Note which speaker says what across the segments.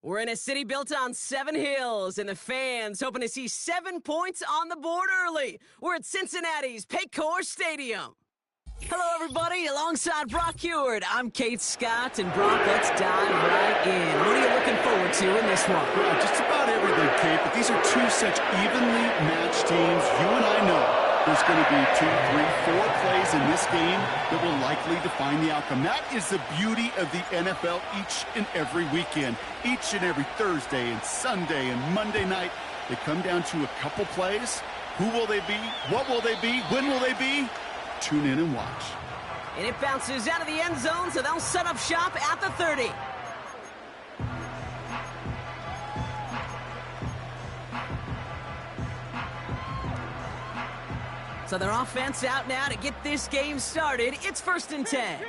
Speaker 1: We're in a city built on 7 hills, and the fans hoping to see 7 points on the board early. We're at Cincinnati's Paycor Stadium. Hello, everybody. Alongside Brock Heward, I'm Kate Scott, and Brock, let's dive right in. What are you looking forward to in this one?
Speaker 2: Well, just about everything, Kate, but these are two such evenly matched teams. You and I know there's going to be 2, 3, 4 plays in this game that will likely define the outcome. That is the beauty of the NFL each and every weekend. Each and every Thursday and Sunday and Monday night, they come down to a couple plays. Who will they be? What will they be? When will they be? Tune in and watch.
Speaker 1: And it bounces out of the end zone, so they'll set up shop at the 30. So their offense out now to get this game started. It's 1st and 10.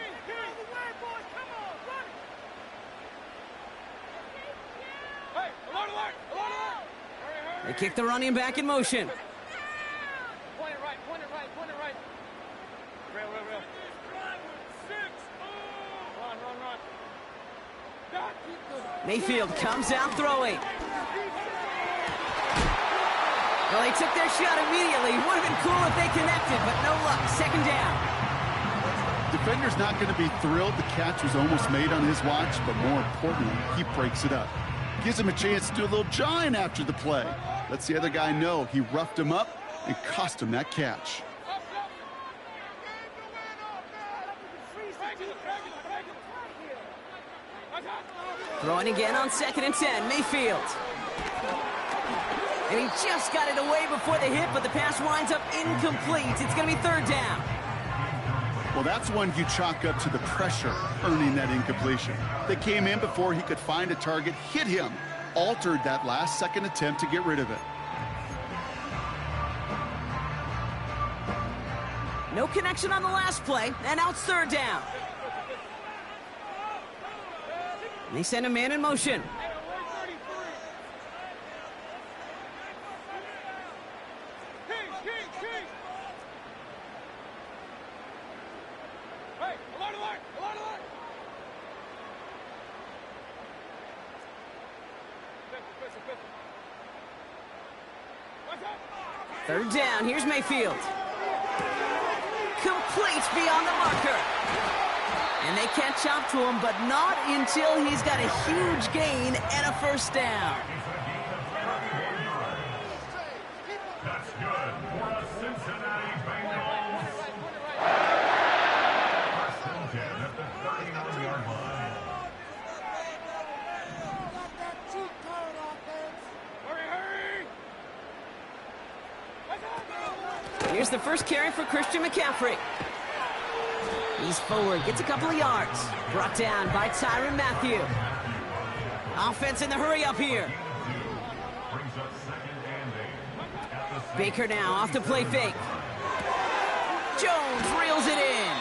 Speaker 1: They kick the running back in motion.
Speaker 3: Point it right. Real. Run.
Speaker 1: Mayfield comes out throwing. Well, they took their shot immediately. Would have been cool if they connected, but no luck. 2nd down.
Speaker 2: Defender's not going to be thrilled the catch was almost made on his watch, but more importantly, he breaks it up. Gives him a chance to do a little jawing after the play. Lets the other guy know he roughed him up and cost him that catch.
Speaker 1: Throwing again on 2nd and 10. Mayfield. And he just got it away before the hit, but the pass winds up incomplete. It's going to be 3rd down.
Speaker 2: Well, that's one you chalk up to the pressure earning that incompletion. They came in before he could find a target, hit him, altered that last second attempt to get rid of it.
Speaker 1: No connection on the last play, and now it's 3rd down. And they send a man in motion. Third down, here's Mayfield. Complete beyond the marker. And they catch up to him, but not until he's got a huge gain and a 1st down.
Speaker 4: That's good for the Cincinnati Bengals. 1st and 10 at the 31-yard line.
Speaker 1: Here's the first carry for Christian McCaffrey. He's forward, gets a couple of yards. Brought down by Tyrann Mathieu. Offense in the hurry up here. Baker now off the play fake. Jones reels it in.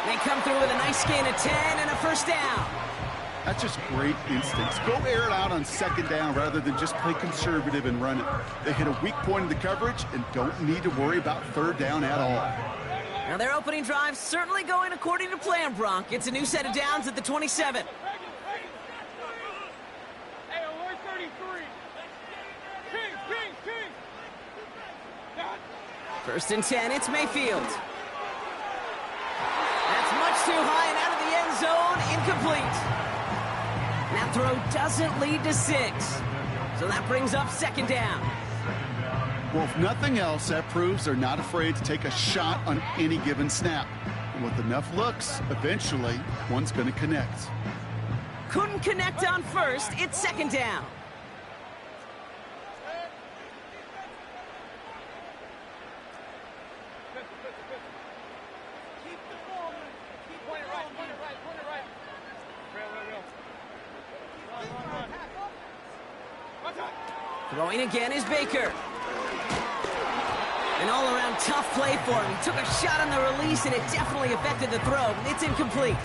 Speaker 1: They come through with a nice gain of 10 and a 1st down.
Speaker 2: That's just great instincts. Go air it out on 2nd down rather than just play conservative and run it. They hit a weak point in the coverage and don't need to worry about 3rd down at all.
Speaker 1: Now their opening drive certainly going according to plan, Brock. It's a new set of downs at the 27. First and 10, it's Mayfield. That's much too high and out of the end zone, incomplete. That throw doesn't lead to 6. So that brings up 2nd down.
Speaker 2: Well, if nothing else, that proves they're not afraid to take a shot on any given snap. And with enough looks, eventually, one's going to connect.
Speaker 1: Couldn't connect on 1st, it's 2nd down. Throwing again is Baker. An all-around tough play for him. He took a shot on the release, and it definitely affected the throw. It's incomplete.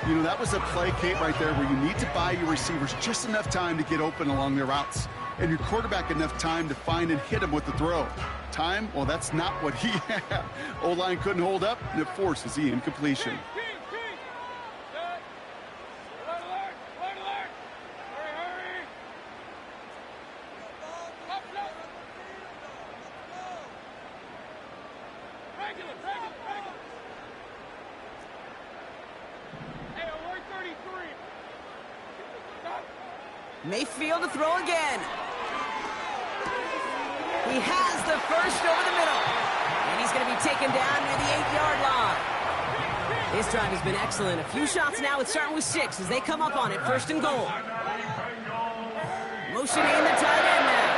Speaker 2: You know, that was a play, Kate, right there where you need to buy your receivers just enough time to get open along their routes, and your quarterback enough time to find and hit him with the throw. Time, well, that's not what he had. O-line couldn't hold up, and it forces the incompletion.
Speaker 3: Hey, alert 33.
Speaker 1: Mayfield to throw again. He has the first over the middle. And he's going to be taken down near the 8-yard line. This drive has been excellent. A few shots now. It's starting with 6 as they come up on it. First and goal. Motioning the tight end now.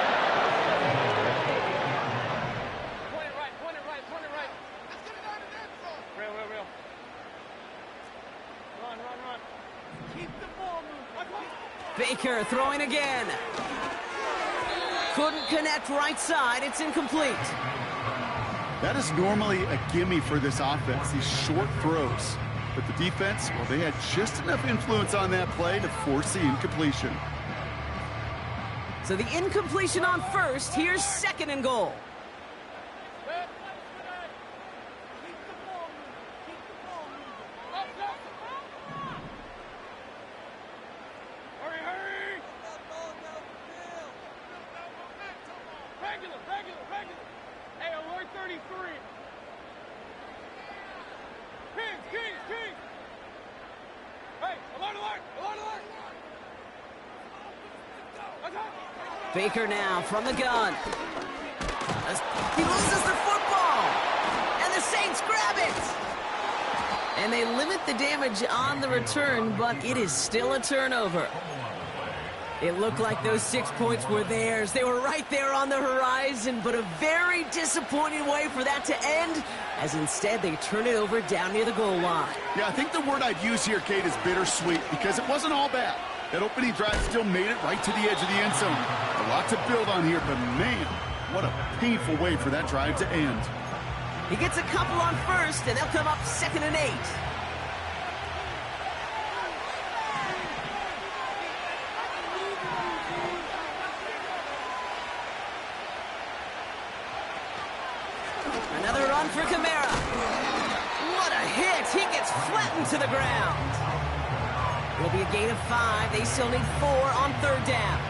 Speaker 3: Point it right, point it right, point it right. Let's get it down to that zone. Real. Run. Keep the ball moving.
Speaker 1: Baker throwing again. Couldn't connect right side. It's incomplete.
Speaker 2: That is normally a gimme for this offense, these short throws. But the defense, well, they had just enough influence on that play to force the incompletion.
Speaker 1: So the incompletion on first. Here's second and goal.
Speaker 3: Hurry. Regular. Hey, alert 33. Kings. Hey, alert.
Speaker 1: Baker now from the gun. He loses the football. And the Saints grab it. And they limit the damage on the return, but it is still a turnover. It looked like those 6 points were theirs. They were right there on the horizon, but a very disappointing way for that to end, as instead they turn it over down near the goal line.
Speaker 2: Yeah, I think the word I'd use here, Kate, is bittersweet, because it wasn't all bad. That opening drive still made it right to the edge of the end zone. A lot to build on here, but man, what a painful way for that drive to end.
Speaker 1: He gets a couple on first, and they'll come up 2nd and 8. Another run for Kamara. What a hit. He gets flattened to the ground. It'll be a gain of 5. They still need 4 on 3rd down.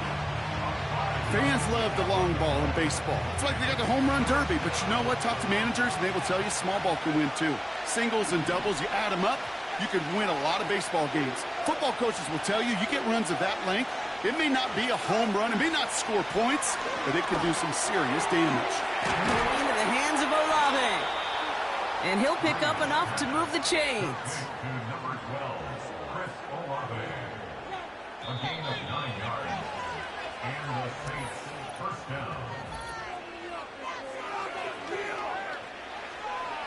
Speaker 2: Fans love the long ball in baseball. It's like they got the home run derby, but you know what? Talk to managers, and they will tell you small ball can win too. Singles and doubles, you add them up, you can win a lot of baseball games. Football coaches will tell you, you get runs of that length, it may not be a home run, it may not score points, but it can do some serious damage.
Speaker 1: Into the hands of Olave. And he'll pick up enough to move the chains.
Speaker 4: Number 12, Chris Olave. A gain of 9 yards. And the Saints first down.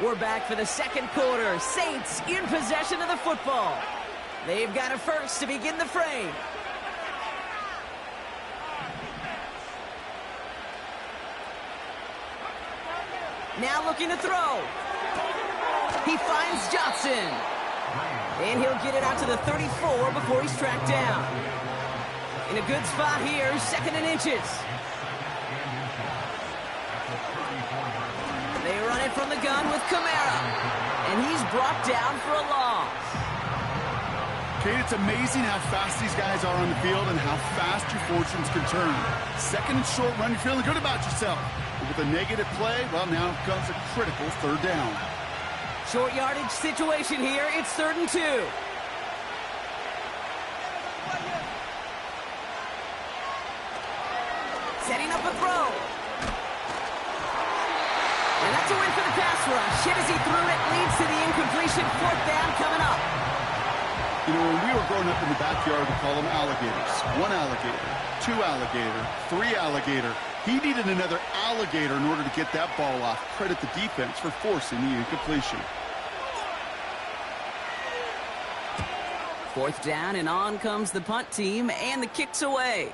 Speaker 1: We're back for the second quarter. Saints in possession of the football. They've got a first to begin the frame. Now looking to throw. He finds Johnson. And he'll get it out to the 34 before he's tracked down. In a good spot here, 2nd and inches. They run it from the gun with Kamara. And he's brought down for a loss.
Speaker 2: Kate, it's amazing how fast these guys are on the field and how fast your fortunes can turn. 2nd and short run, you're feeling good about yourself. But with a negative play, well, now comes a critical 3rd down.
Speaker 1: Short yardage situation here. It's 3rd and 2. Setting up a throw. And that's a win for the pass rush. Hit as he threw it, leads to the incompletion. 4th down coming up.
Speaker 2: You know, when we were growing up in the backyard, we call them alligators. 1 alligator, 2 alligator, 3 alligator. He needed another alligator in order to get that ball off. Credit the defense for forcing the incompletion.
Speaker 1: 4th down, and on comes the punt team, and the kick's away.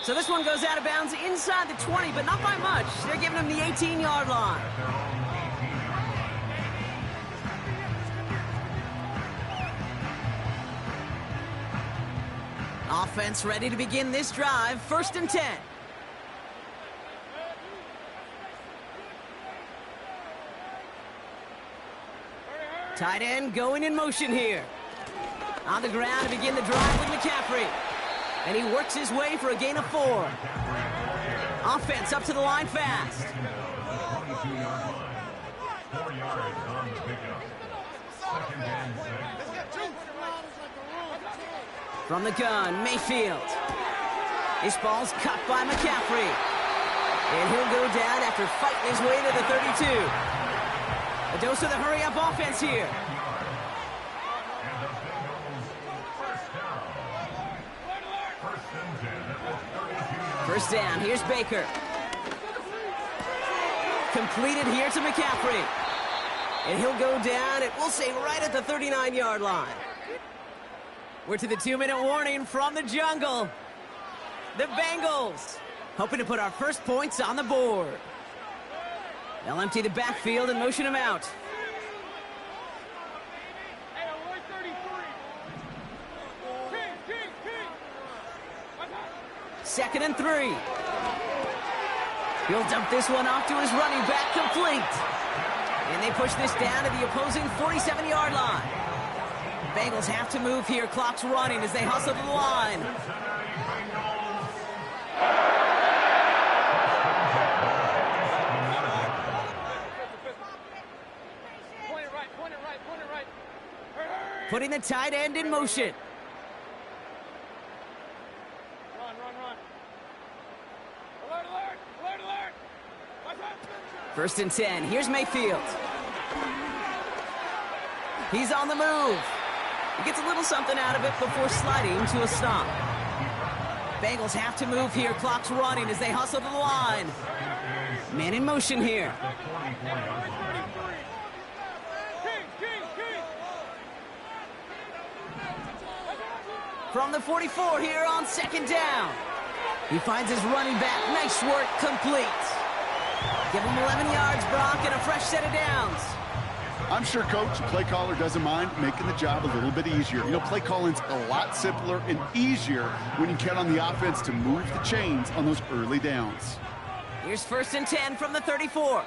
Speaker 1: So this one goes out of bounds inside the 20, but not by much. They're giving him the 18-yard line. Offense ready to begin this drive. 1st and 10. Tight end going in motion here. On the ground to begin the drive with McCaffrey. And he works his way for a gain of 4. Offense up to the line fast.
Speaker 4: 4 yards on the pickup. Second and 6.
Speaker 1: From the gun, Mayfield. This ball's cut by McCaffrey. And he'll go down after fighting his way to the 32. A dose of the hurry-up offense here.
Speaker 4: And the Bengals first down. First and 10 at the 32.
Speaker 1: First down, here's Baker. Completed here to McCaffrey. And he'll go down, we'll say right at the 39-yard line. We're to the 2-minute warning from the jungle. The Bengals hoping to put our first points on the board. They'll empty the backfield and motion him out. Second and 3. He'll dump this one off to his running back, complete. And they push this down to the opposing 47-yard line. Bengals have to move here. Clock's running as they hustle to the line.
Speaker 3: Point it right.
Speaker 1: Putting the tight end in motion.
Speaker 3: Run. Alert.
Speaker 1: First and 10. Here's Mayfield. He's on the move. He gets a little something out of it before sliding to a stop. Bengals have to move here. Clock's running as they hustle to the line. Man in motion here. From the 44 here on second down. He finds his running back. Nice work, complete. Give him 11 yards, Brock, and a fresh set of downs.
Speaker 2: I'm sure, Coach, the play caller doesn't mind making the job a little bit easier. You know, play calling's a lot simpler and easier when you count on the offense to move the chains on those early downs.
Speaker 1: Here's first and 10 from the 34.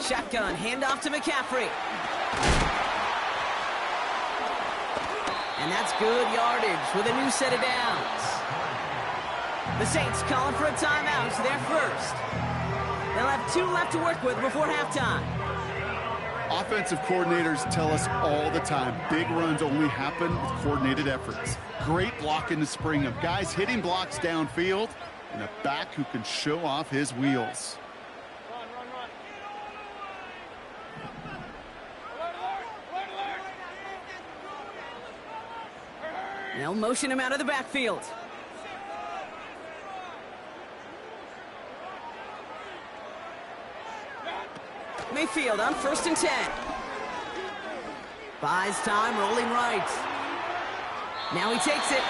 Speaker 1: Shotgun, handoff to McCaffrey. And that's good yardage with a new set of downs. The Saints calling for a timeout. They're first. They'll have 2 left to work with before halftime.
Speaker 2: Offensive coordinators tell us all the time, big runs only happen with coordinated efforts. Great blocking to spring of guys hitting blocks downfield and a back who can show off his wheels.
Speaker 1: They'll motion him out of the backfield. Mayfield on first and 10. Buys time, rolling right. Now he takes it.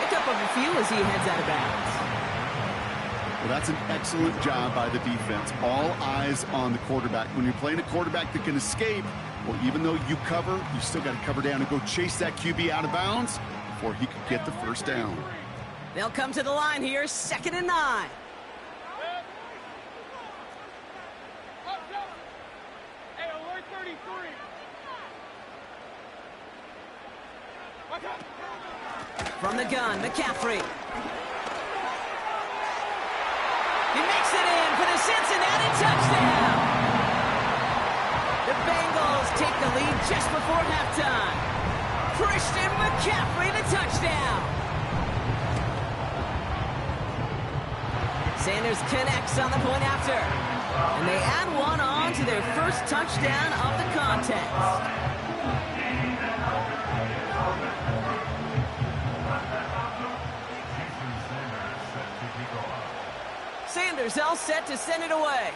Speaker 1: Pick up a few as he heads out of bounds.
Speaker 2: Well, that's an excellent job by the defense. All eyes on the quarterback. When you're playing a quarterback that can escape, well, even though you cover, you still got to cover down and go chase that QB out of bounds before he could get the first down.
Speaker 1: They'll come to the line here, second and 9. From the gun, McCaffrey. He makes it in for the Cincinnati touchdown. The Bengals take the lead just before halftime. Christian McCaffrey, the touchdown. Sanders connects on the point after. And they add one on to their first touchdown of the contest. Sanders all set to send it away.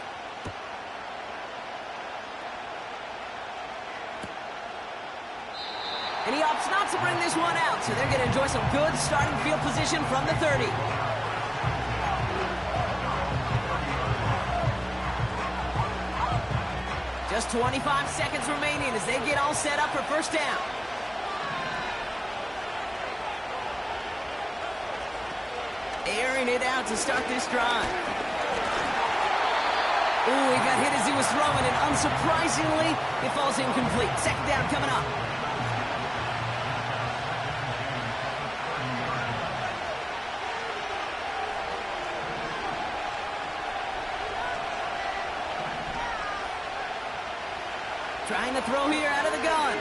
Speaker 1: And he opts not to bring this one out, so they're going to enjoy some good starting field position from the 30. Just 25 seconds remaining as they get all set up for first down. Airing it out to start this drive. Ooh, he got hit as he was throwing, and unsurprisingly, it falls incomplete. Second down coming up. Trying to throw here out of the gun.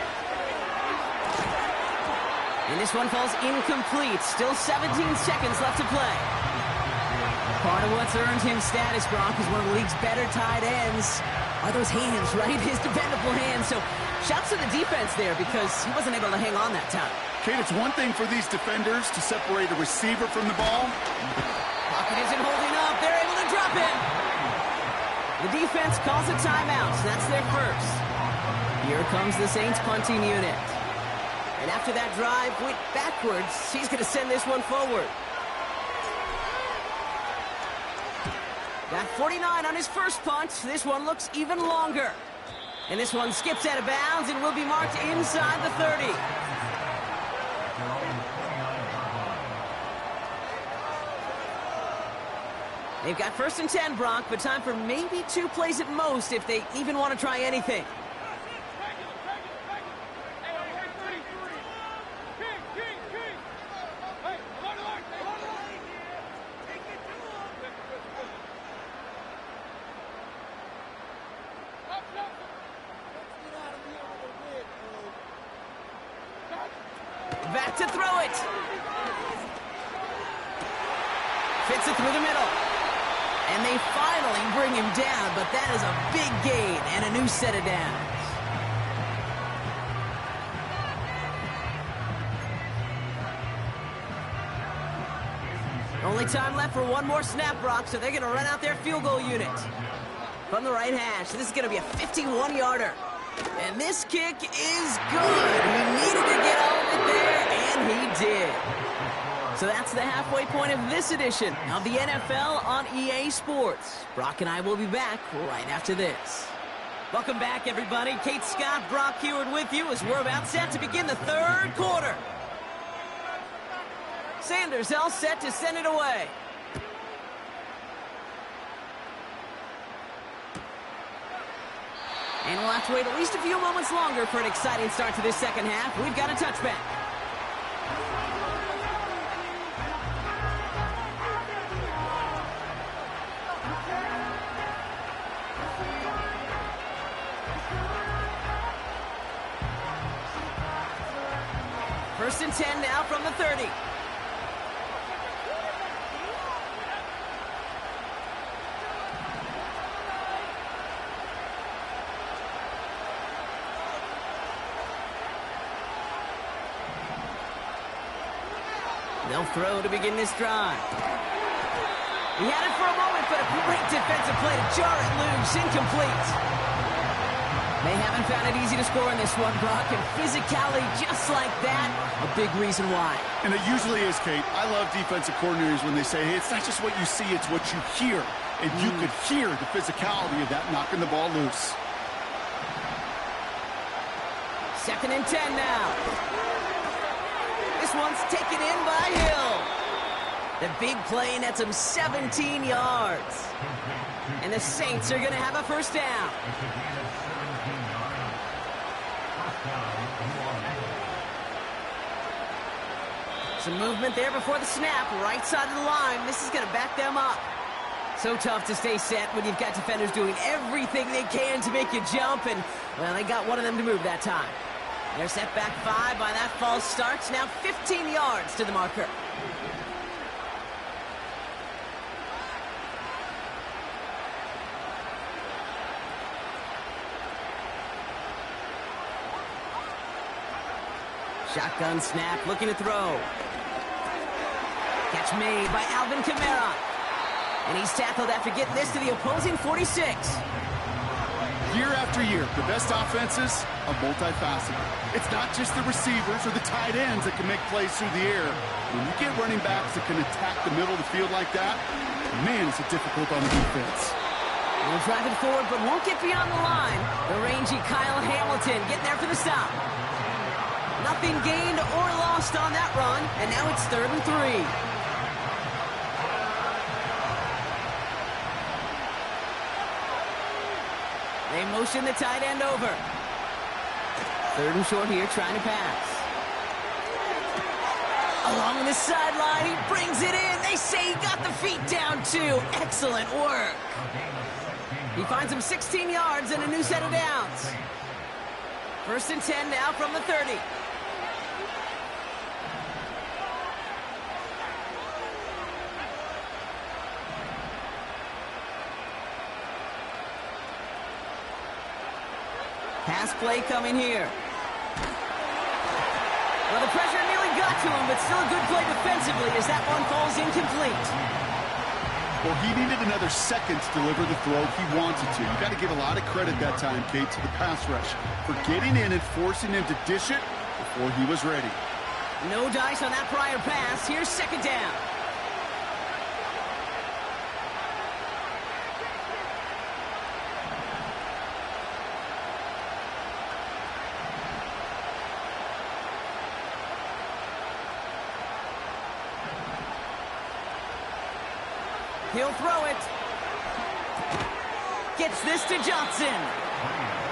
Speaker 1: And this one falls incomplete. Still 17 seconds left to play. Part of what's earned him status, Brock, is one of the league's better tight ends. Are those hands, right? His dependable hands. So shouts to the defense there because he wasn't able to hang on that time.
Speaker 2: Kate, it's one thing for these defenders to separate a receiver from the ball.
Speaker 1: Pocket isn't holding up. They're able to drop him. The defense calls a timeout. So that's their first. Here comes the Saints punting unit. And after that drive went backwards, he's going to send this one forward. Got 49 on his first punt. This one looks even longer. And this one skips out of bounds and will be marked inside the 30. They've got 1st and 10, Brock, but time for maybe 2 plays at most if they even want to try anything. Back to throw it. Fits it through the middle. And they finally bring him down, but that is a big gain and a new set of downs. Only time left for one more snap, Brock, so they're going to run out their field goal unit. From the right hash, this is going to be a 51-yarder. And this kick is good. He needed to get all of it there, and he did. So that's the halfway point of this edition of the NFL on EA Sports. Brock and I will be back right after this. Welcome back, everybody. Kate Scott, Brock Hewitt with you as we're about set to begin the third quarter. Sanders all set to send it away. And we'll have to wait at least a few moments longer for an exciting start to this second half. We've got a touchback. First and 10 now from the 30. They'll throw to begin this drive. He had it for a moment, but a great defensive play to jar it loose. Incomplete. They haven't found it easy to score in this one, Brock, and physicality just like that, a big reason why.
Speaker 2: And it usually is, Kate. I love defensive coordinators when they say, hey, it's not just what you see, it's what you hear. And you could hear the physicality of that knocking the ball loose.
Speaker 1: 2nd and 10 now. This one's taken in by Hill. The big play nets him 17 yards. And the Saints are going to have a first down. Some movement there before the snap, right side of the line. This is going to back them up. So tough to stay set when you've got defenders doing everything they can to make you jump, and, well, they got one of them to move that time. They're set back 5 by that false start. Now 15 yards to the marker. Shotgun snap, looking to throw. Catch made by Alvin Kamara. And he's tackled after getting this to the opposing 46.
Speaker 2: Year after year, the best offenses are multifaceted. It's not just the receivers or the tight ends that can make plays through the air. When you get running backs that can attack the middle of the field like that, man, is it difficult on the defense.
Speaker 1: They'll drive it forward, but won't get beyond the line. The rangy Kyle Hamilton getting there for the stop. Nothing gained or lost on that run, and now it's 3rd and 3. They motion the tight end over. 3rd and short here, trying to pass. Along the sideline, he brings it in. They say he got the feet down, too. Excellent work. He finds him 16 yards and a new set of downs. 1st and 10 now from the 30. Pass play coming here. Well, the pressure nearly got to him, but still a good play defensively as that one falls incomplete.
Speaker 2: Well, he needed another second to deliver the throw he wanted to. You got to give a lot of credit that time, Kate, to the pass rush for getting in and forcing him to dish it before he was ready.
Speaker 1: No dice on that prior pass. Here's 2nd down. He'll throw it. Gets this to Johnson.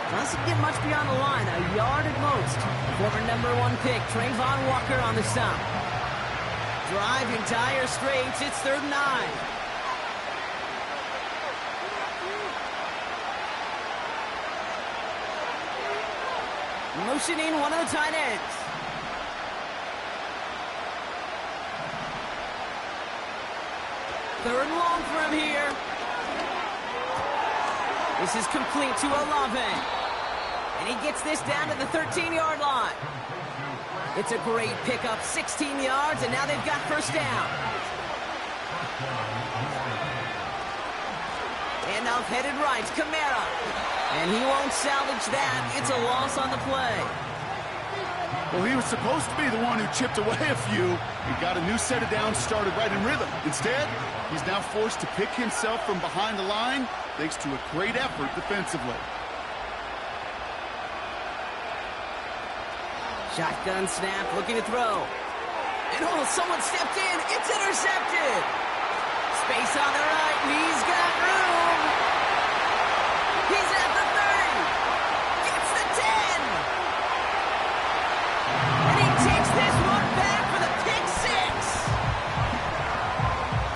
Speaker 1: Doesn't get much beyond the line, a yard at most. Former #1 pick, Trayvon Walker on the stop. Drive in dire straits, it's 3rd and 9. Motioning one of the tight ends. Third and long for him here. This is complete to Olave. And he gets this down to the 13-yard line. It's a great pickup, 16 yards, and now they've got 1st down. Handoff headed right, Kamara. And he won't salvage that. It's a loss on the play.
Speaker 2: Well, he was supposed to be the one who chipped away a few. He got a new set of downs started right in rhythm. Instead, he's now forced to pick himself from behind the line thanks to a great effort defensively.
Speaker 1: Shotgun snap, looking to throw. And oh, someone stepped in. It's intercepted. Space on the right, and he's got room. He's at the 30. Gets the 10. And he takes this one back for the pick 6.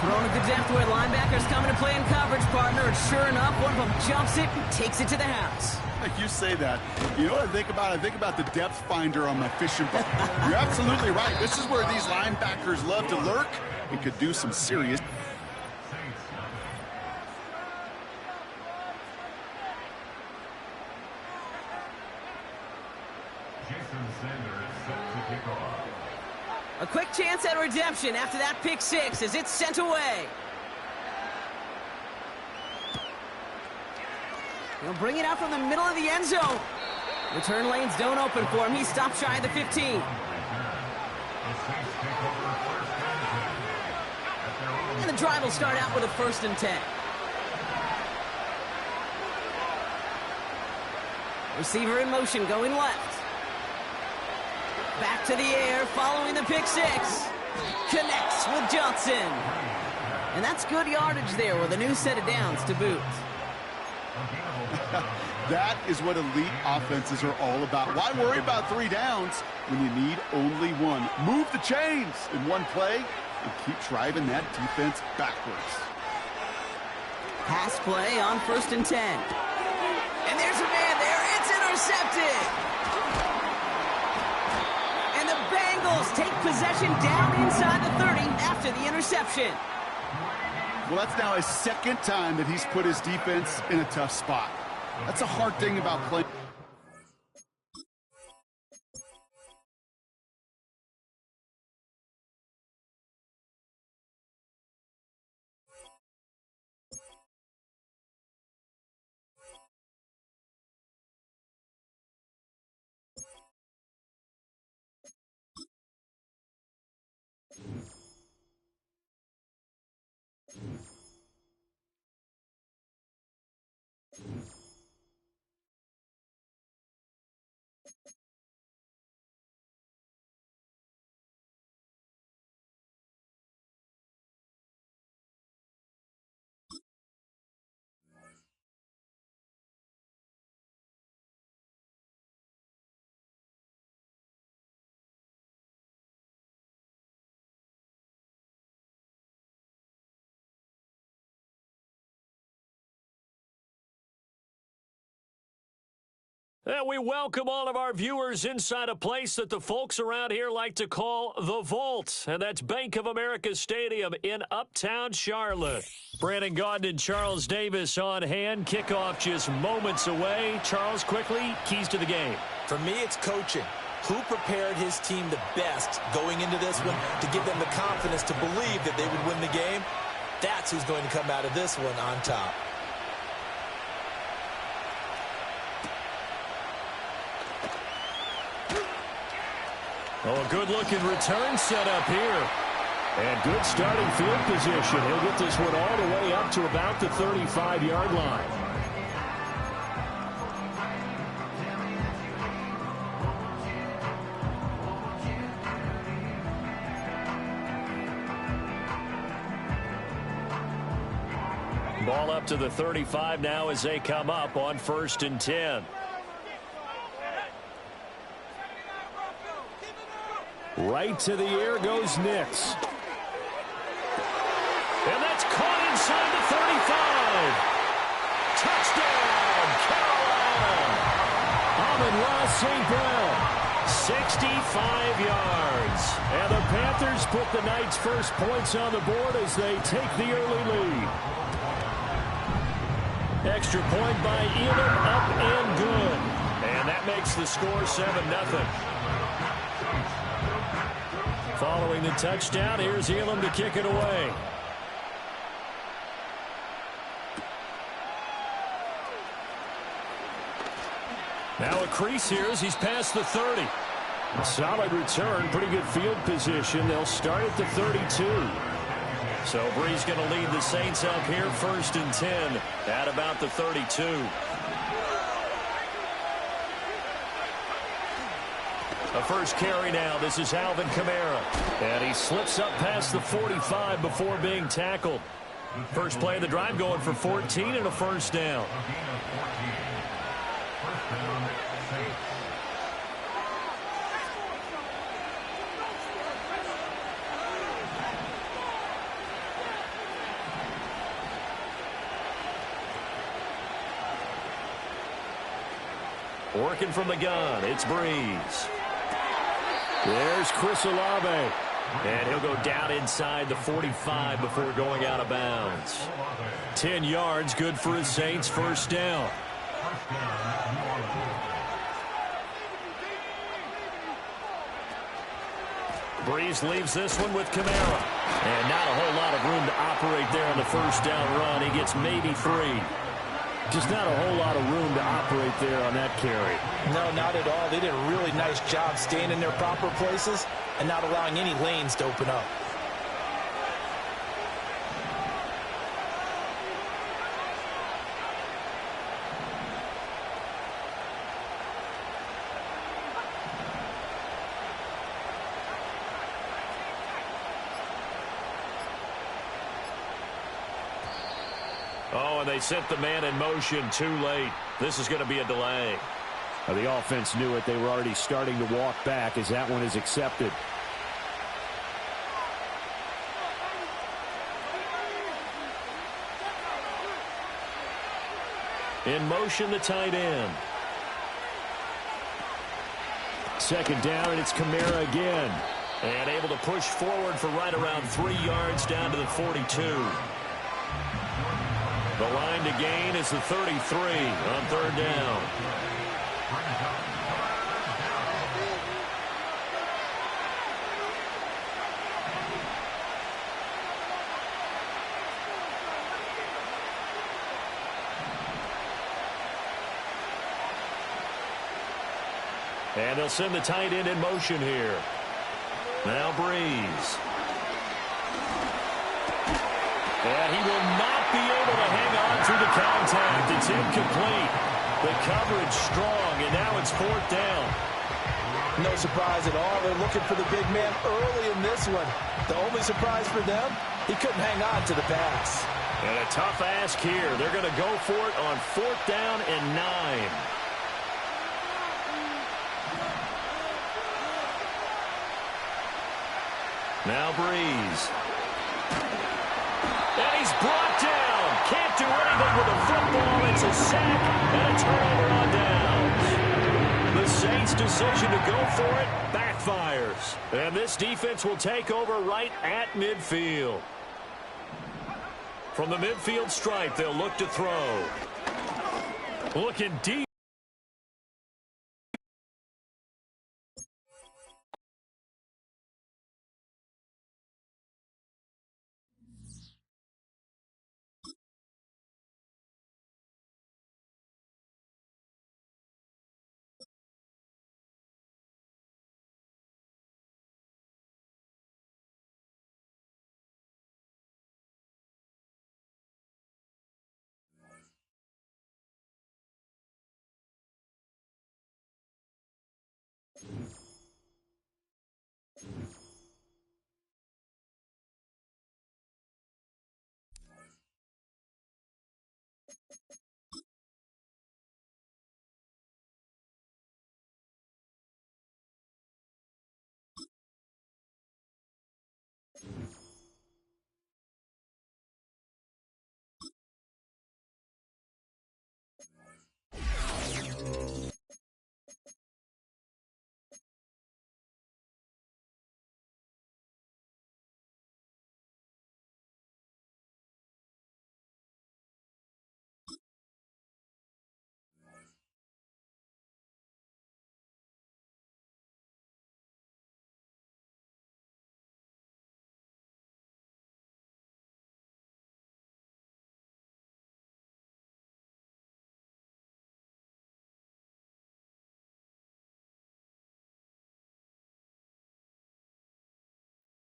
Speaker 1: Thrown at the depth where linebackers coming to play in coverage, partner. And sure enough, one of them jumps it and takes it to the house.
Speaker 2: You say that. You know what I think about? I think about the depth finder on my fishing boat. You're absolutely right. This is where these linebackers love to lurk and could do some serious.
Speaker 1: A quick chance at redemption after that pick 6 as it's sent away. He'll bring it out from the middle of the end zone. Return lanes don't open for him. He stopped shy of the 15. And the drive will start out with a 1st and 10. Receiver in motion, going left. Back to the air, following the pick 6. Connects with Johnson. And that's good yardage there with a new set of downs to boot.
Speaker 2: That is what elite offenses are all about. Why worry about 3 downs when you need only 1? Move the chains in one play and keep driving that defense backwards.
Speaker 1: Pass play on 1st and 10. And there's a man there. It's intercepted. And the Bengals take possession down inside the 30 after the interception.
Speaker 2: Well, that's now his 2nd time that he's put his defense in a tough spot. That's a hard thing about playing.
Speaker 5: And we welcome all of our viewers inside a place that the folks around here like to call the Vault. And that's Bank of America Stadium in Uptown Charlotte. Brandon Gaudin and Charles Davis on hand. Kickoff just moments away. Charles, quickly, keys to the game.
Speaker 6: For me, it's coaching. Who prepared his team the best going into this one to give them the confidence to believe that they would win the game? That's who's going to come out of this one on top.
Speaker 5: Oh, a good-looking return set up here. And good starting field position. He'll get this one all the way up to about the 35-yard line. Ball up to the 35 now as they come up on 1st and 10. Right to the air goes Nix. And that's caught inside the 35. Touchdown, Carolina. Amon-Ra St. Brown, 65 yards. And the Panthers put the Knights' first points on the board as they take the early lead. Extra point by Elam, up and good. And that makes the score 7-0. Following the touchdown, here's Elam to kick it away. Now a crease here as he's past the 30. A solid return, pretty good field position. They'll start at the 32. So Bree's going to lead the Saints up here 1st and 10 at about the 32. A first carry now. This is Alvin Kamara. And he slips up past the 45 before being tackled. First play of the drive going for 14 and a first down. Working from the gun, it's Breeze. There's Chris Olave. And he'll go down inside the 45 before going out of bounds. 10 yards, good for his Saints, first down. Breeze leaves this one with Kamara. And not a whole lot of room to operate there on the first down run. He gets maybe 3. Just not a whole lot of room to operate there on that carry.
Speaker 6: No, not at all. They did a really nice job staying in their proper places and not allowing any lanes to open up.
Speaker 5: Oh, and they sent the man in motion too late. This is going to be a delay. The offense knew it. They were already starting to walk back as that one is accepted. In motion, the tight end. Second down, and it's Kamara again. And able to push forward for right around 3 yards down to the 42. The line to gain is the 33 on third down. And they'll send the tight end in motion here. Now Breeze. And he will not be able to hang on through the contact. It's incomplete. The coverage strong, and now it's 4th down.
Speaker 6: No surprise at all. They're looking for the big man early in this one. The only surprise for them, he couldn't hang on to the pass.
Speaker 5: And a tough ask here. They're going to go for it on 4th down and 9. Now Breeze. And he's brought down. Can't do anything with the football. It's a sack and a turnover on downs. The Saints' decision to go for it backfires. And this defense will take over right at midfield. From the midfield stripe, they'll look to throw. Looking deep.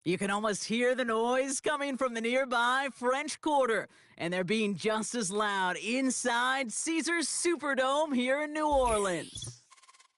Speaker 1: You can almost hear the noise coming from the nearby French Quarter, and they're being just as loud inside Caesars Superdome here in New Orleans.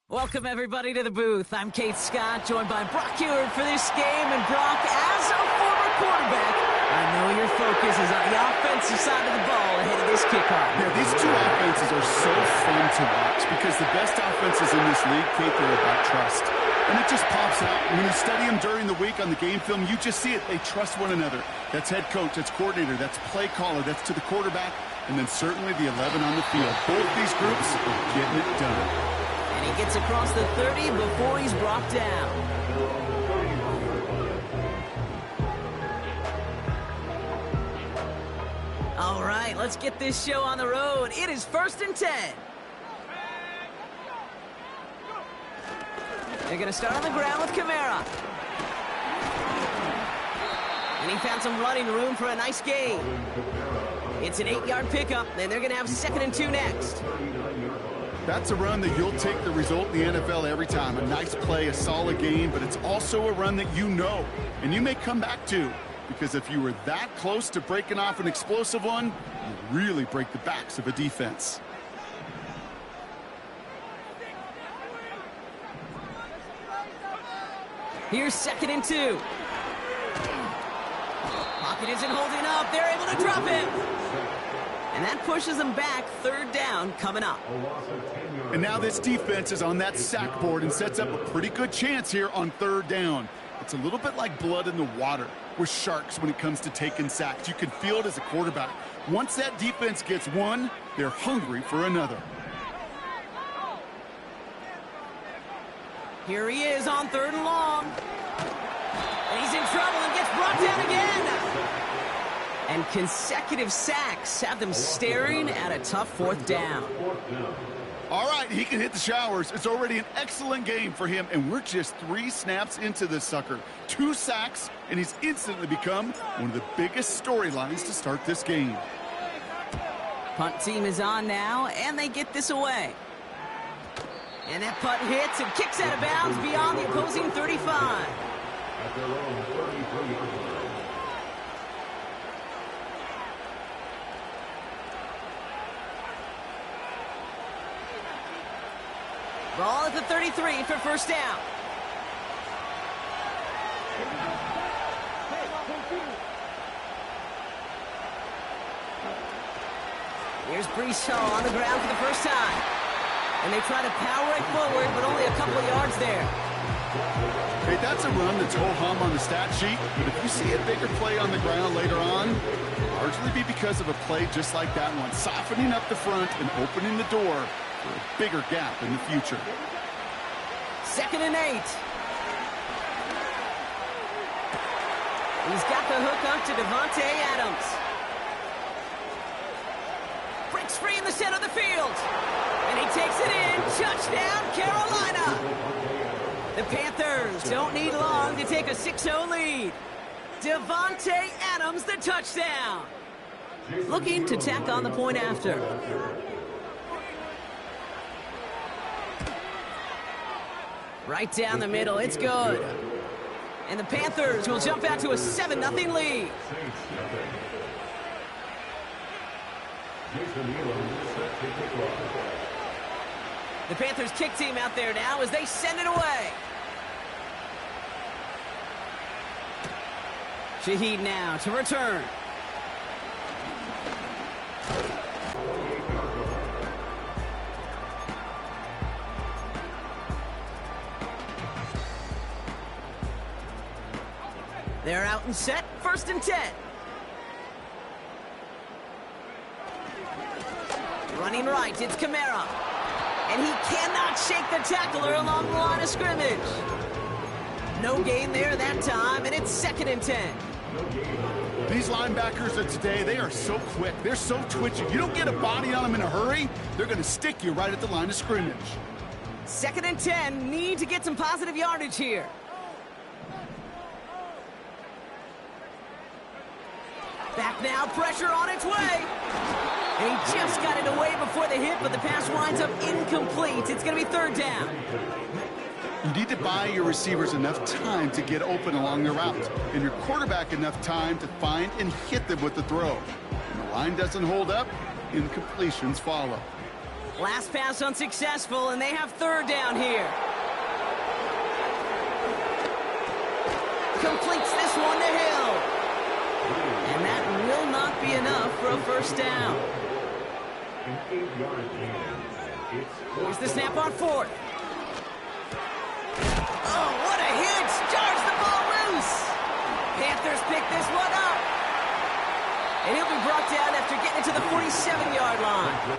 Speaker 1: Welcome, everybody, to the booth. I'm Kate Scott, joined by Brock Ewart for this game. And Brock, as a former quarterback, I know your focus is on the offensive side of the ball ahead of this kickoff.
Speaker 2: Yeah, these two offenses are so fun to watch because the best offenses in this league, Kate, they're about trust. And it just pops out. When you study them during the week on the game film, you just see it. They trust one another. That's head coach, that's coordinator, that's play caller, that's to the quarterback, and then certainly the 11 on the field. Both these groups are getting it done.
Speaker 1: And he gets across the 30 before he's brought down. All right, let's get this show on the road. It is 1st and 10. They're going to start on the ground with Kamara. And he found some running room for a nice gain. It's an 8-yard pickup, and they're going to have 2nd and 2 next.
Speaker 2: That's a run that you'll take the result in the NFL every time. A nice play, a solid game, but it's also a run that you know, and you may come back to. Because if you were that close to breaking off an explosive one, you really break the backs of a defense.
Speaker 1: Here's 2nd and 2. Pocket isn't holding up. They're able to drop it. And that pushes them back. 3rd down coming up.
Speaker 2: And now this defense is on that sack board and sets up a pretty good chance here on 3rd down. It's a little bit like blood in the water with sharks when it comes to taking sacks. You can feel it as a quarterback. Once that defense gets one, they're hungry for another.
Speaker 1: Here he is on 3rd and long. And he's in trouble and gets brought down again. And consecutive sacks have them staring at a tough 4th down.
Speaker 2: All right, he can hit the showers. It's already an excellent game for him, and we're just 3 snaps into this sucker. 2 sacks, and he's instantly become one of the biggest storylines to start this game.
Speaker 1: Punt team is on now, and they get this away. And that punt hits and kicks out of bounds beyond the opposing 35. Ball at the 33 for 1st down. Here's Brees Hall on the ground for the first time. And they try to power it forward, but only a couple of yards there.
Speaker 2: Hey, that's a run that's ho-hum on the stat sheet, but if you see a bigger play on the ground later on, it'll largely be because of a play just like that one, softening up the front and opening the door for a bigger gap in the future.
Speaker 1: 2nd and 8. He's got the hook up to Devontae Adams. Breaks free in the center of the field. And he takes it in. Touchdown, Carolina. The Panthers don't need long to take a 6-0 lead. Devontae Adams, the touchdown. Looking to tack on the point after. Right down the middle. It's good. And the Panthers will jump out to a 7-0 lead. The Panthers kick team out there now as they send it away. Shaheed now to return. They're out and set. 1st and 10. Running right, it's Kamara. And he cannot shake the tackler along the line of scrimmage. No gain there that time, and it's 2nd and 10.
Speaker 2: These linebackers of today, they are so quick. They're so twitchy. You don't get a body on them in a hurry, they're going to stick you right at the line of scrimmage.
Speaker 1: 2nd and 10. Need to get some positive yardage here. Back now, pressure on its way. And he just got it away before the hit, but the pass winds up incomplete. It's going to be 3rd down.
Speaker 2: You need to buy your receivers enough time to get open along the route, and your quarterback enough time to find and hit them with the throw. When the line doesn't hold up, incompletions follow.
Speaker 1: Last pass unsuccessful, and they have 3rd down here. Completes this one to Hill. And that will not be enough for a 1st down. Here's the snap on 4th. Oh, what a hit! Jars the ball loose! Panthers pick this one up. And he'll be brought down after getting it to the 47-yard line.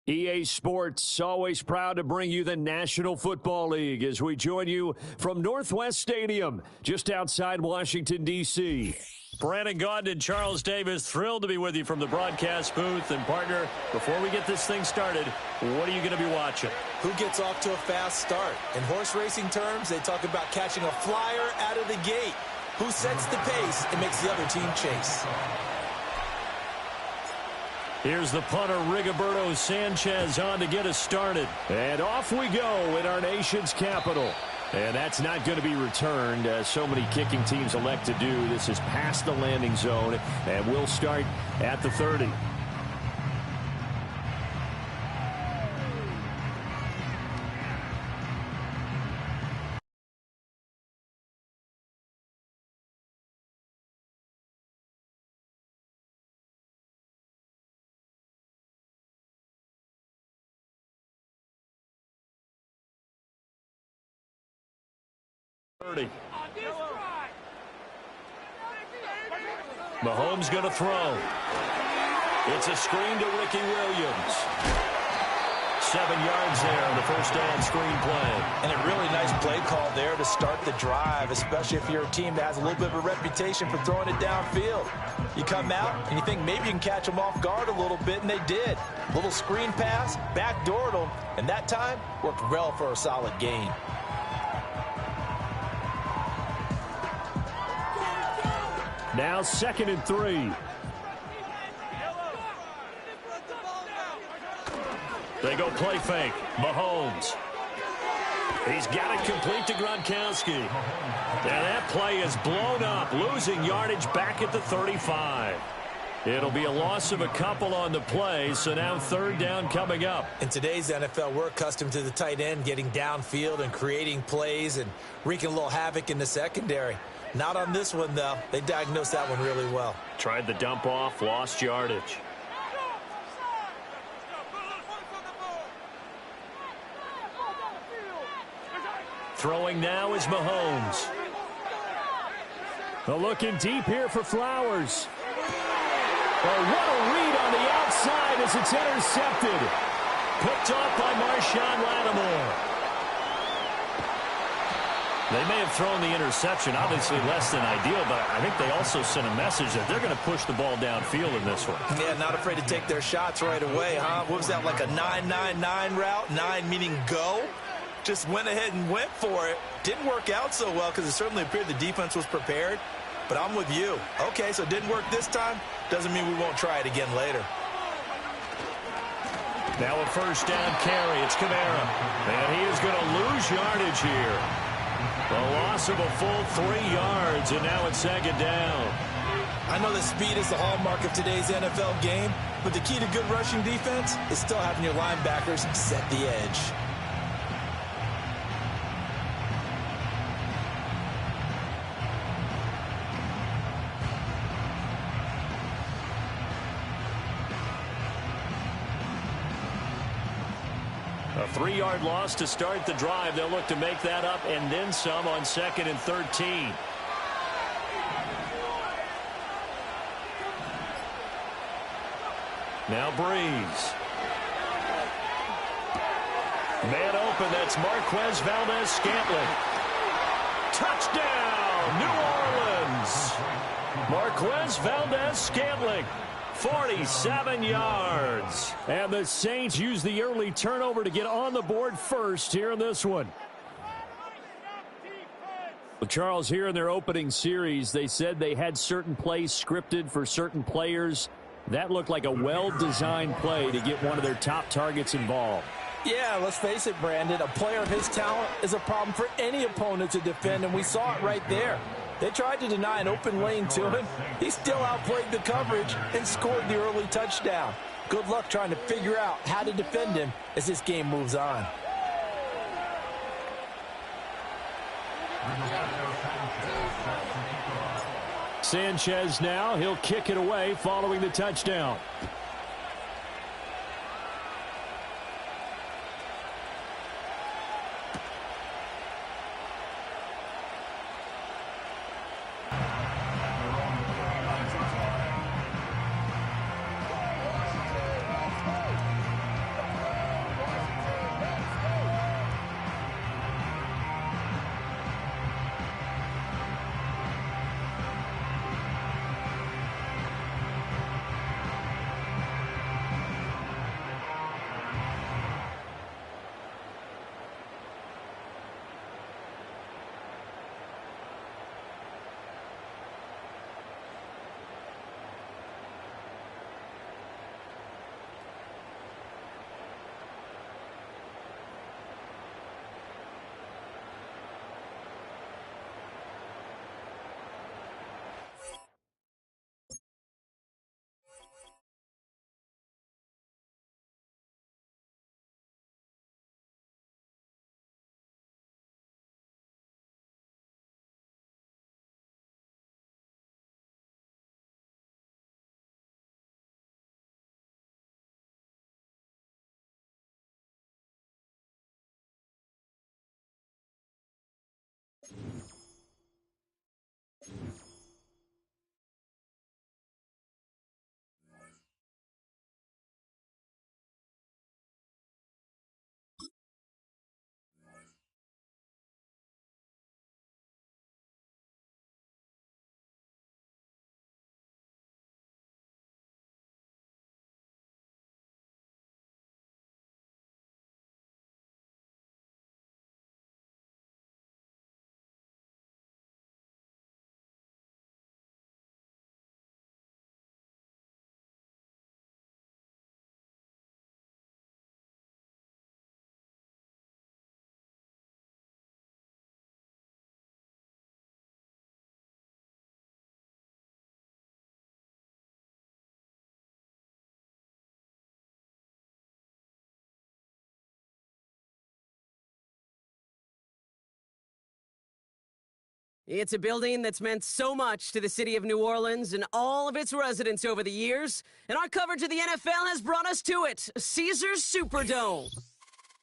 Speaker 5: EA Sports, always proud to bring you the National Football League as we join you from Northwest Stadium, just outside Washington, D.C. Brandon Gaudin and Charles Davis, thrilled to be with you from the broadcast booth. And, partner, before we get this thing started, what are you going to be watching?
Speaker 6: Who gets off to a fast start? In horse racing terms, they talk about catching a flyer out of the gate. Who sets the pace and makes the other team chase?
Speaker 5: Here's the punter, Rigoberto Sanchez, on to get us started. And off we go in our nation's capital. And that's not going to be returned, as so many kicking teams elect to do. This is past the landing zone, and we'll start at the 30. 30. Mahomes going to throw. It's a screen to Ricky Williams. 7 yards there on the first down screen play.
Speaker 6: And a really nice play call there to start the drive, especially if you're a team that has a little bit of a reputation for throwing it downfield. You come out and you think maybe you can catch them off guard a little bit, and they did. Little screen pass, backdoored them, and that time worked well for a solid gain.
Speaker 5: Now 2nd and 3. They go play fake. Mahomes. He's got it complete to Gronkowski. And that play is blown up, losing yardage back at the 35. It'll be a loss of a couple on the play, so now 3rd down coming up.
Speaker 6: In today's NFL, we're accustomed to the tight end getting downfield and creating plays and wreaking a little havoc in the secondary. Not on this one, though. They diagnosed that one really well.
Speaker 5: Tried the dump off, lost yardage. Throwing now is Mahomes. Looking deep here for Flowers. Oh, what a read on the outside as it's intercepted. Picked off by Marshawn Lattimore. They may have thrown the interception, obviously less than ideal, but I think they also sent a message that they're going to push the ball downfield in this one.
Speaker 6: Yeah, not afraid to take their shots right away, huh? What was that, like a 9-9-9 route? 9 meaning go? Just went ahead and went for it. Didn't work out so well because it certainly appeared the defense was prepared. But I'm with you. Okay, so it didn't work this time. Doesn't mean we won't try it again later.
Speaker 5: Now a 1st down carry. It's Kamara. And he is going to lose yardage here. A loss of a full 3 yards, and now it's 2nd down.
Speaker 6: I know that speed is the hallmark of today's NFL game, but the key to good rushing defense is still having your linebackers set the edge.
Speaker 5: A 3-yard loss to start the drive. They'll look to make that up and then some on 2nd and 13. Now Breeze. Man open, that's Marquez Valdez-Scantling. Touchdown, New Orleans. Marquez Valdez-Scantling. 47 yards. And the Saints use the early turnover to get on the board first here in this one. Well, Charles, here in their opening series, they said they had certain plays scripted for certain players. That looked like a well-designed play to get one of their top targets involved.
Speaker 6: Yeah, let's face it, Brandon. A player of his talent is a problem for any opponent to defend, and we saw it right there. They tried to deny an open lane to him. He still outplayed the coverage and scored the early touchdown. Good luck trying to figure out how to defend him as this game moves on.
Speaker 5: Sanchez now, he'll kick it away following the touchdown.
Speaker 1: It's a building that's meant so much to the city of New Orleans and all of its residents over the years, and our coverage of the NFL has brought us to it, Caesars Superdome.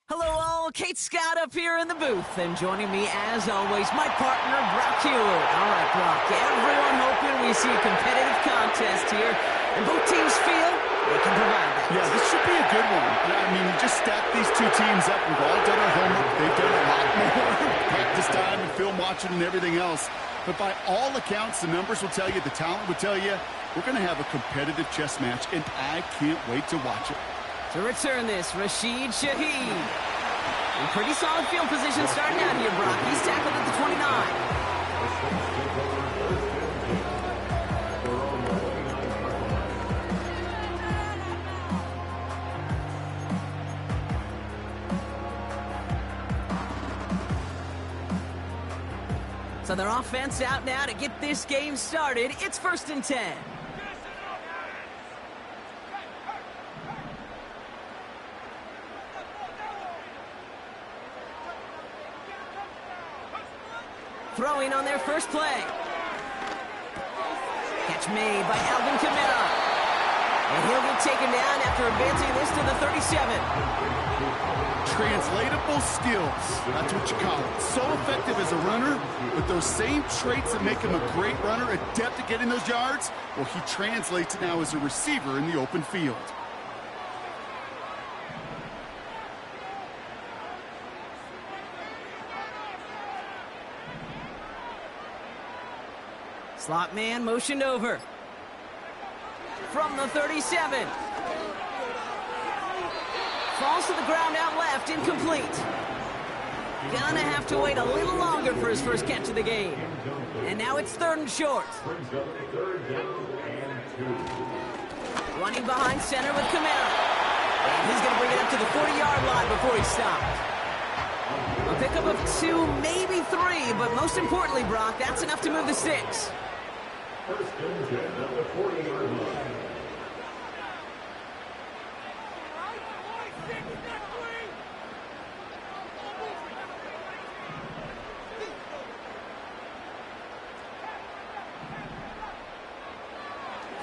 Speaker 1: Hello all, Kate Scott up here in the booth, and joining me as always, my partner, Brock Heward. All right, Brock, everyone hoping we see a competitive contest here, and both teams feel they can provide that.
Speaker 2: Yeah, this should be a good one. I mean, you just stack these two teams up. We've all done our homework. They've done a lot more. Practice time and film watching and everything else. But by all accounts, the numbers will tell you, the talent will tell you, we're going to have a competitive chess match, and I can't wait to watch it.
Speaker 1: To return this, Rashid Shaheed. In pretty solid field position starting out here, Brock. He's tackled at the 29. So their offense out now to get this game started. It's 1st and 10. Throwing on their first play. Catch made by Alvin Kamara. And he'll get taken down after advancing this to the 37.
Speaker 2: Translatable skills. That's what you call it. So effective as a runner, but those same traits that make him a great runner, adept at getting those yards, well, he translates it now as a receiver in the open field.
Speaker 1: Slot man motioned over. From the 37. Falls to the ground out left, incomplete. Gonna have to wait a little longer for his first catch of the game. And now it's 3rd and short. Running behind center with Kamara. And he's gonna bring it up to the 40-yard line before he stopped. A pickup of 2, maybe 3, but most importantly, Brock, that's enough to move the sticks.
Speaker 4: 1st and 10 at the 40-yard line.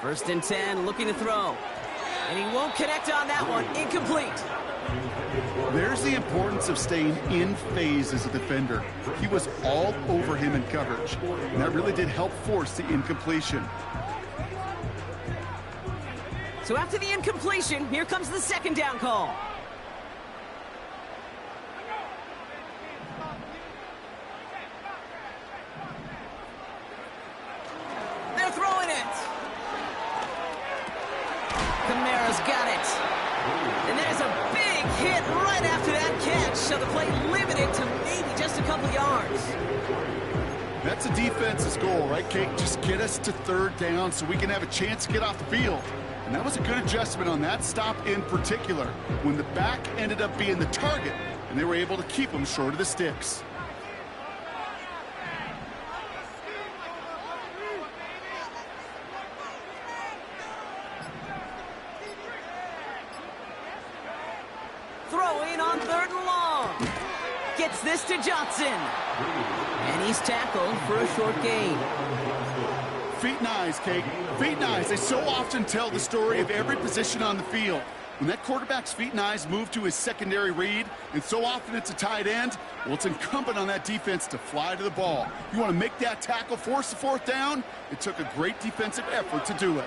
Speaker 1: First and 10, looking to throw. And he won't connect on that one. Incomplete.
Speaker 2: There's the importance of staying in phase as a defender. He was all over him in coverage, and that really did help force the incompletion.
Speaker 1: So after the incompletion, here comes the 2nd down call. They're throwing it. Kamara's got it. And there's a big hit right after that catch, so the play limited to maybe just a couple yards.
Speaker 2: That's a defense's goal, right, Kate? Just get us to 3rd down so we can have a chance to get off the field. And that was a good adjustment on that stop in particular, when the back ended up being the target, and they were able to keep him short of the sticks.
Speaker 1: Throwing on 3rd and long. Gets this to Johnson. And he's tackled for a short gain.
Speaker 2: Feet and eyes, Kate. Feet and eyes. They so often tell the story of every position on the field. When that quarterback's feet and eyes move to his secondary read, and so often it's a tight end, well, it's incumbent on that defense to fly to the ball. You want to make that tackle, force the 4th down? It took a great defensive effort to do it.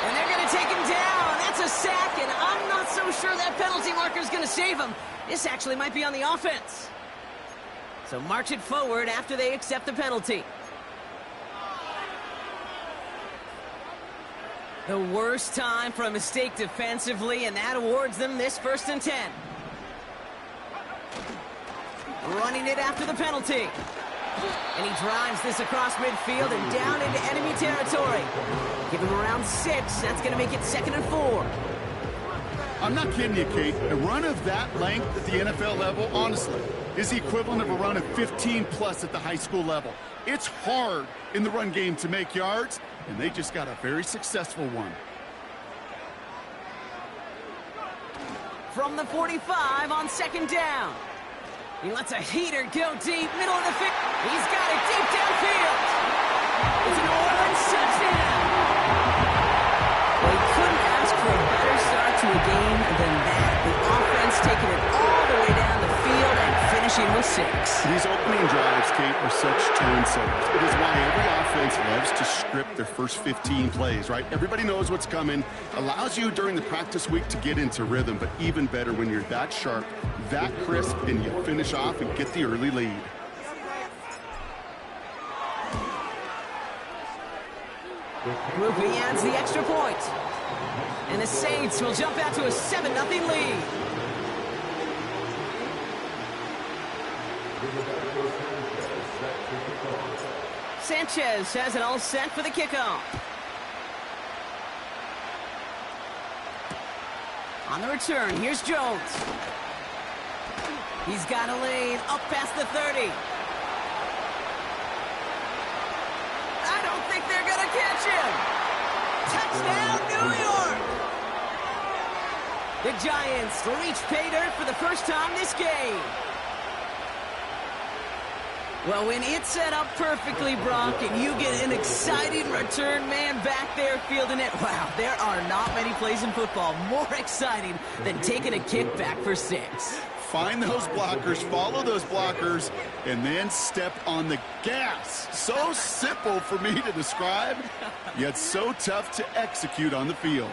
Speaker 1: And they're going to take him down. That's a sack, and I'm not so sure that penalty marker is going to save him. This actually might be on the offense. So march it forward after they accept the penalty. The worst time for a mistake defensively, and that awards them this 1st and 10. Running it after the penalty. And he drives this across midfield and down into enemy territory. Give him around 6. That's going to make it 2nd and 4.
Speaker 2: I'm not kidding you, Kate. A run of that length at the NFL level, honestly, is the equivalent of a run of 15+ at the high school level. It's hard in the run game to make yards, and they just got a very successful one.
Speaker 1: From the 45 on 2nd down. He lets a heater go deep, middle of the field. He's got it deep downfield. It's an New Orleans touchdown. They couldn't ask for a better start to a game than that. The offense taking it all the way down the field and finishing with 6.
Speaker 2: These opening drives, Kate, are such tone setters. It is why every offense loves to script their first 15 plays, right? Everybody knows what's coming. Allows you during the practice week to get into rhythm, but even better when you're that sharp, that crisp, and you finish off and get the early lead.
Speaker 1: Groupie adds the extra point. And the Saints will jump out to a 7-0 lead. Sanchez has it all set for the kickoff. On the return, here's Jones. He's got a lane up past the 30. I don't think they're going to catch him. Touchdown, New York! The Giants reach pay dirt for the first time this game. Well, when it's set up perfectly, Brock, and you get an exciting return man back there fielding it, wow, there are not many plays in football more exciting than taking a kick back for 6.
Speaker 2: Find those blockers, follow those blockers, and then step on the gas. So simple for me to describe, yet so tough to execute on the field.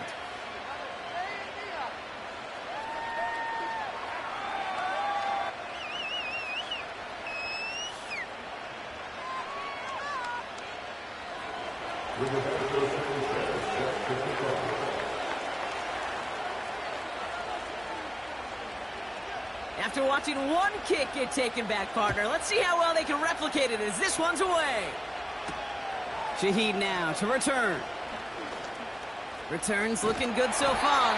Speaker 1: After watching one kick get taken back, partner, let's see how well they can replicate it as this one's away. Shaheed now to return. Returns looking good so far.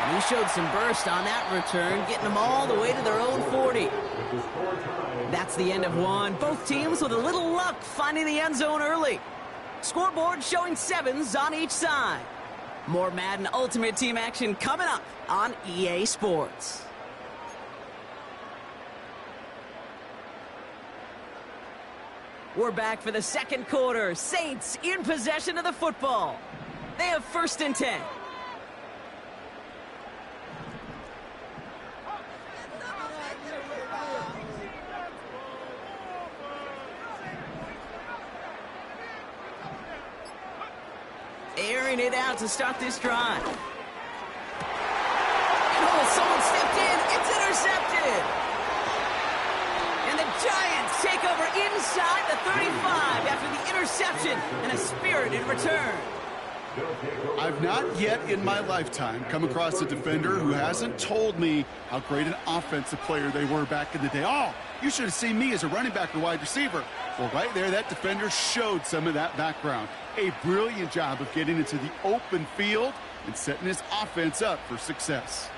Speaker 1: And he showed some burst on that return, getting them all the way to their own 40. That's the end of one. Both teams with a little luck finding the end zone early. Scoreboard showing 7s on each side. More Madden Ultimate Team action coming up on EA Sports. We're back for the second quarter. Saints in possession of the football. They have 1st and 10. Airing it out to start this drive. Oh, someone stepped in. It's intercepted. And the Giants take over inside the 35 after the interception and a spirited return.
Speaker 2: I've not yet in my lifetime come across a defender who hasn't told me how great an offensive player they were back in the day. Oh, you should have seen me as a running back or wide receiver. Well, right there, that defender showed some of that background. A brilliant job of getting into the open field and setting his offense up for success.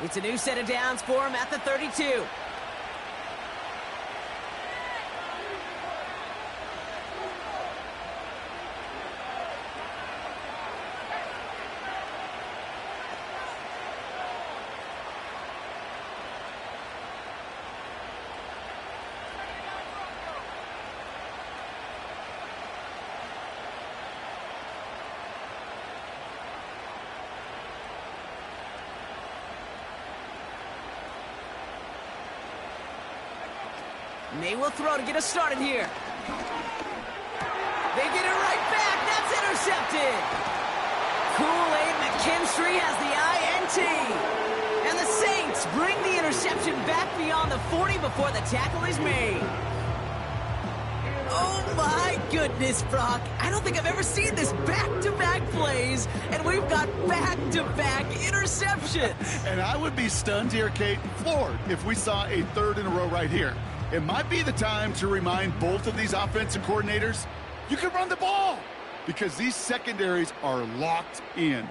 Speaker 1: It's a new set of downs for him at the 32. May will throw to get us started here. They get it right back. That's intercepted. Kool-Aid McKinstry has the INT. And the Saints bring the interception back beyond the 40 before the tackle is made. Oh, my goodness, Brock. I don't think I've ever seen this back-to-back plays, and we've got back-to-back interceptions.
Speaker 2: And I would be stunned here, Kate, floored, if we saw a 3rd in a row right here. It might be the time to remind both of these offensive coordinators, you can run the ball, because these secondaries are locked in.